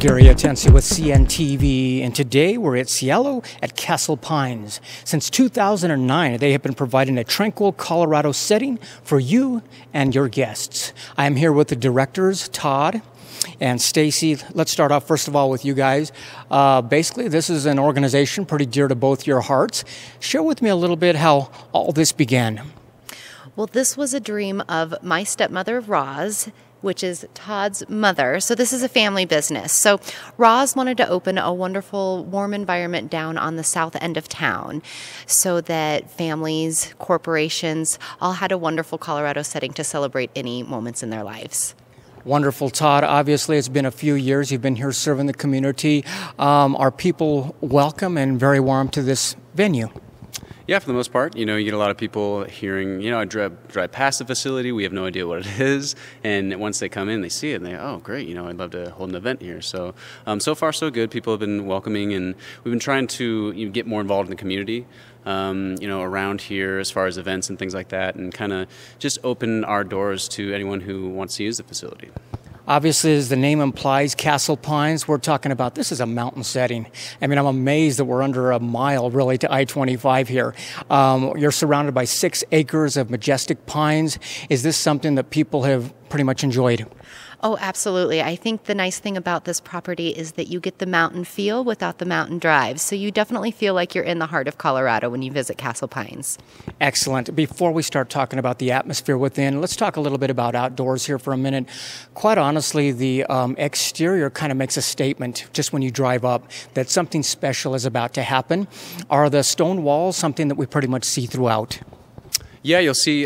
Gary Atensi with CNTV, and today we're at Cielo at Castle Pines. Since 2009, they have been providing a tranquil Colorado setting for you and your guests. I am here with the directors, Todd and Stacy. Let's start off first of all with you guys. Basically, this is an organization pretty dear to both your hearts. Share with me a little bit how all this began. Well, this was a dream of my stepmother, Roz, which is Todd's mother. So this is a family business. So Roz wanted to open a wonderful, warm environment down on the south end of town so that families, corporations, all had a wonderful Colorado setting to celebrate any moments in their lives. Wonderful, Todd. Obviously, it's been a few years. You've been here serving the community. Are people welcome and very warm to this venue? Yeah, for the most part, you get a lot of people hearing, I drive past the facility, we have no idea what it is, and once they come in, they see it, and they, oh, great, I'd love to hold an event here. So, so far, so good. People have been welcoming, and we've been trying to get more involved in the community, around here as far as events and things like that, and kind of just open our doors to anyone who wants to use the facility. Obviously, as the name implies, Castle Pines, we're talking about this is a mountain setting. I mean, I'm amazed that we're under a mile, really, to I-25 here. You're surrounded by 6 acres of majestic pines. Is this something that people have pretty much enjoyed? Oh, absolutely. I think the nice thing about this property is that you get the mountain feel without the mountain drive. So you definitely feel like you're in the heart of Colorado when you visit Castle Pines. Excellent. Before we start talking about the atmosphere within, let's talk a little bit about outdoors here for a minute. Quite honestly, the exterior kind of makes a statement just when you drive up that something special is about to happen. Are the stone walls something that we pretty much see throughout? Yeah, you'll see,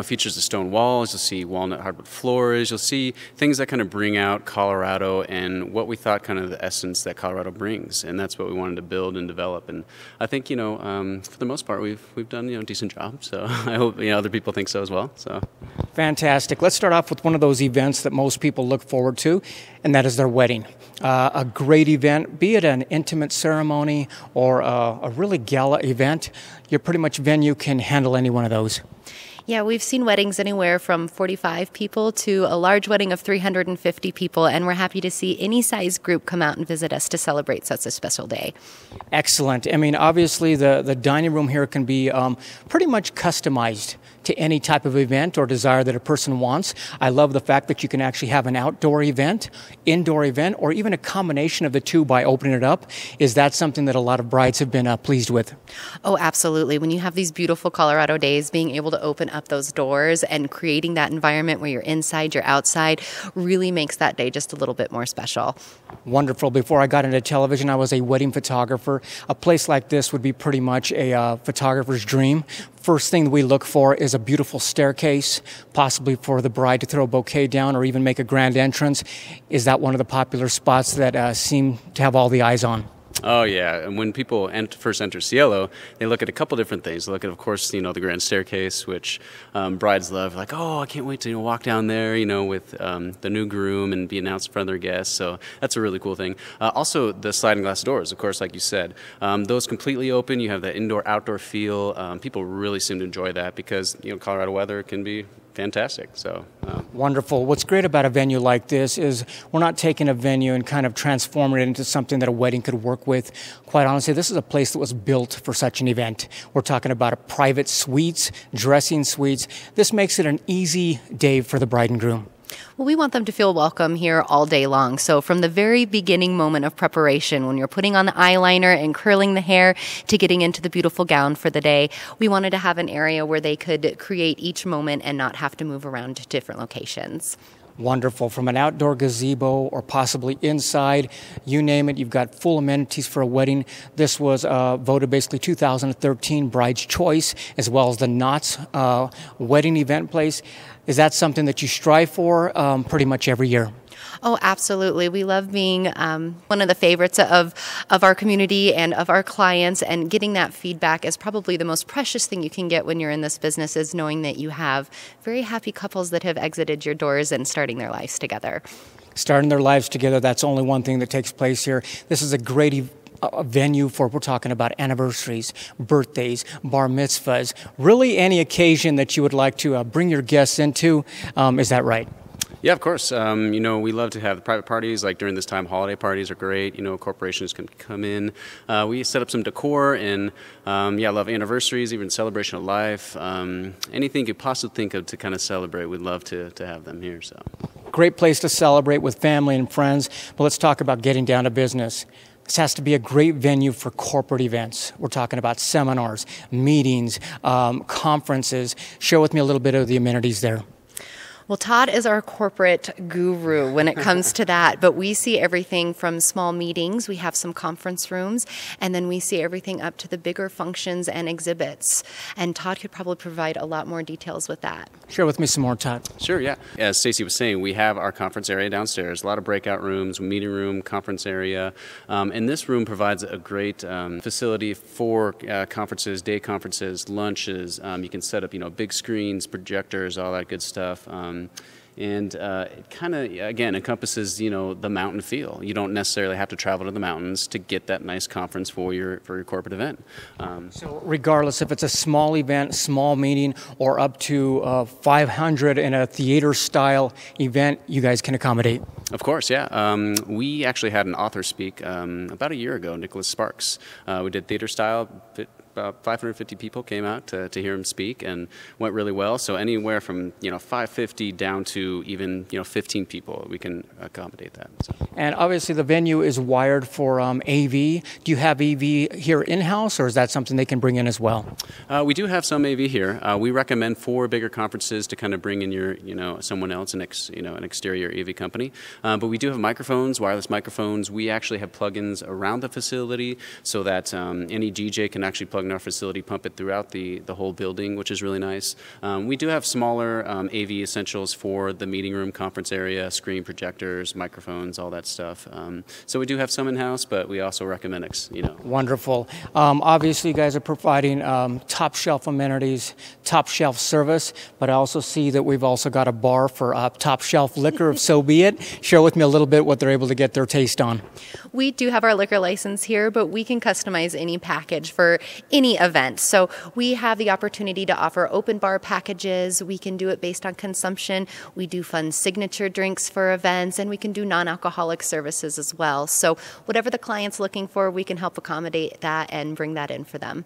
features of stone walls, you'll see walnut hardwood floors, you'll see things that kind of bring out Colorado and what we thought kind of the essence that Colorado brings, and that's what we wanted to build and develop. And I think, for the most part, we've done, a decent job, so I hope, other people think so as well. So. Fantastic. Let's start off with one of those events that most people look forward to, and that is their wedding. A great event, be it an intimate ceremony or a really gala event, your pretty much venue can handle any one of those. Yeah, we've seen weddings anywhere from 45 people to a large wedding of 350 people, and we're happy to see any size group come out and visit us to celebrate such a special day. Excellent. I mean, obviously, the dining room here can be pretty much customized to any type of event or desire that a person wants. I love the fact that you can actually have an outdoor event, indoor event, or even a combination of the two by opening it up. Is that something that a lot of brides have been pleased with? Oh, absolutely. When you have these beautiful Colorado days, being able to open up those doors and creating that environment where you're inside, you're outside, really makes that day just a little bit more special. Wonderful. Before I got into television, I was a wedding photographer. A place like this would be pretty much a photographer's dream. First thing that we look for is a beautiful staircase, possibly for the bride to throw a bouquet down or even make a grand entrance. Is that one of the popular spots that seem to have all the eyes on? Oh, yeah. And when people first enter Cielo, they look at a couple different things. They look at, of course, the grand staircase, which brides love. Like, oh, I can't wait to walk down there, with the new groom and be announced in front of their guests. So that's a really cool thing. Also, the sliding glass doors, of course, like you said. Those completely open. You have that indoor-outdoor feel. People really seem to enjoy that because, Colorado weather can be fantastic. So wonderful. What's great about a venue like this is we're not taking a venue and kind of transforming it into something that a wedding could work with. Quite honestly, this is a place that was built for such an event. We're talking about a private suites, dressing suites. This makes it an easy day for the bride and groom. Well, we want them to feel welcome here all day long. So from the very beginning moment of preparation, when you're putting on the eyeliner and curling the hair to getting into the beautiful gown for the day, we wanted to have an area where they could create each moment and not have to move around to different locations. Wonderful. From an outdoor gazebo or possibly inside, you name it, you've got full amenities for a wedding. This was voted basically 2013 Bride's Choice, as well as the Knott's wedding event place. Is that something that you strive for pretty much every year? Oh, absolutely. We love being one of the favorites of our community and of our clients, and getting that feedback is probably the most precious thing you can get when you're in this business, is knowing that you have very happy couples that have exited your doors and starting their lives together. Starting their lives together, that's only one thing that takes place here. This is a great a venue for, we're talking about anniversaries, birthdays, bar mitzvahs, really any occasion that you would like to bring your guests into. Is that right? Yeah, of course. We love to have private parties. Like during this time, holiday parties are great. Corporations can come in. We set up some decor and, love anniversaries, even celebration of life. Anything you could possibly think of to kind of celebrate, we'd love to have them here. So, Great place to celebrate with family and friends. But let's talk about getting down to business. This has to be a great venue for corporate events. We're talking about seminars, meetings, conferences. Share with me a little bit of the amenities there. Well, Todd is our corporate guru when it comes to that, but we see everything from small meetings, we have some conference rooms, and then we see everything up to the bigger functions and exhibits. And Todd could probably provide a lot more details with that. Share with me some more, Todd. sure, yeah. As Stacy was saying, we have our conference area downstairs, a lot of breakout rooms, meeting room, conference area. And this room provides a great facility for conferences, day conferences, lunches. You can set up, big screens, projectors, all that good stuff. And it kind of, again, encompasses, the mountain feel. You don't necessarily have to travel to the mountains to get that nice conference for your corporate event. So regardless if it's a small event, small meeting, or up to 500 in a theater-style event, you guys can accommodate. Of course, yeah. We actually had an author speak about a year ago, Nicholas Sparks. We did theater style. About 550 people came out to hear him speak and went really well. So anywhere from 550 down to even 15 people, we can accommodate that. So. And obviously the venue is wired for AV. Do you have AV here in-house, or is that something they can bring in as well? We do have some AV here. We recommend for bigger conferences to kind of bring in your someone else, an exterior AV company. But we do have microphones, wireless microphones. We actually have plugins around the facility so that any DJ can actually plug in our facility, pump it throughout the whole building, which is really nice. We do have smaller AV essentials for the meeting room, conference area, screen projectors, microphones, all that stuff. So we do have some in-house, but we also recommend Wonderful. Obviously, you guys are providing top-shelf amenities, top-shelf service, but I also see that we've also got a bar for top-shelf liquor, if so be it. Share with me a little bit what they're able to get their taste on. We do have our liquor license here, but we can customize any package for any event. So we have the opportunity to offer open bar packages. We can do it based on consumption. We do fun signature drinks for events, and we can do non-alcoholic services as well. So whatever the client's looking for, we can help accommodate that and bring that in for them.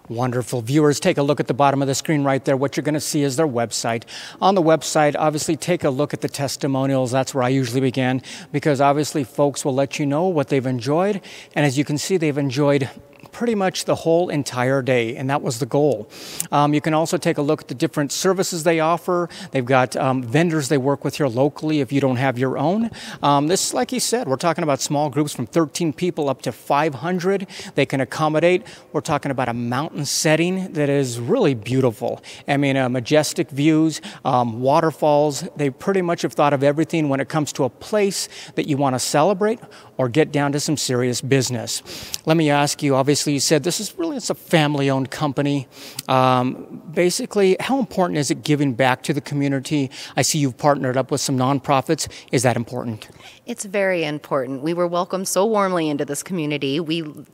Wonderful. Viewers, take a look at the bottom of the screen right there. What you're going to see is their website. On the website, obviously, take a look at the testimonials. That's where I usually begin, because obviously folks will let you know what they've enjoyed. And as you can see, they've enjoyed pretty much the whole entire day, and that was the goal. You can also take a look at the different services they offer. They've got vendors they work with here locally if you don't have your own. This, like you said, we're talking about small groups from 13 people up to 500 they can accommodate. We're talking about a mountain setting that is really beautiful. I mean, majestic views, waterfalls. They pretty much have thought of everything when it comes to a place that you want to celebrate or get down to some serious business. Let me ask you, obviously you said it's a family-owned company. Basically, how important is it giving back to the community? I see you've partnered up with some nonprofits. Is that important? It's very important. We were welcomed so warmly into this community.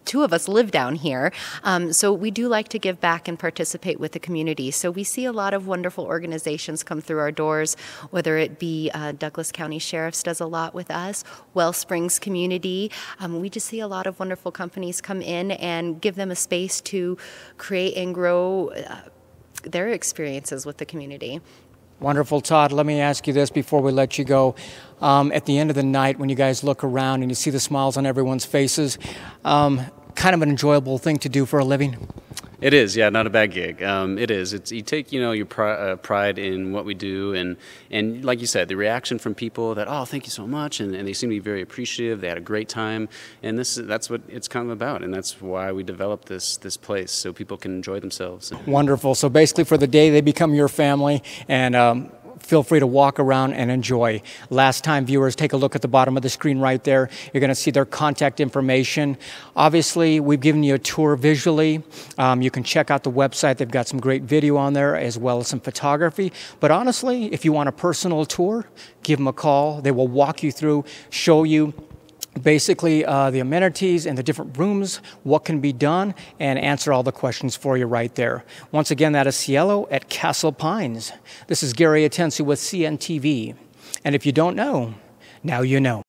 Two of us live down here, so we do like to give back and participate with the community. So we see a lot of wonderful organizations come through our doors, whether it be Douglas County Sheriff's does a lot with us, Wellsprings Community. We just see a lot of wonderful companies come in and give them a space to create and grow their experiences with the community. Wonderful. Todd, let me ask you this before we let you go. At the end of the night, when you guys look around and you see the smiles on everyone's faces, kind of an enjoyable thing to do for a living? It is, yeah, not a bad gig. It is. You take, your pride in what we do, and like you said, the reaction from people that, oh, thank you so much, and they seem to be very appreciative. They had a great time, and that's what it's kind of about, and that's why we developed this place so people can enjoy themselves. Wonderful. So basically, for the day, they become your family, and feel free to walk around and enjoy. Last time, viewers, take a look at the bottom of the screen right there. You're going to see their contact information. Obviously, we've given you a tour visually. You can check out the website. They've got some great video on there as well as some photography. But honestly, if you want a personal tour, give them a call. They will walk you through, show you basically the amenities and the different rooms, what can be done, and answer all the questions for you right there. Once again, that is Cielo at Castle Pines. This is Gary Atensu with CNTV. And if you don't know, now you know.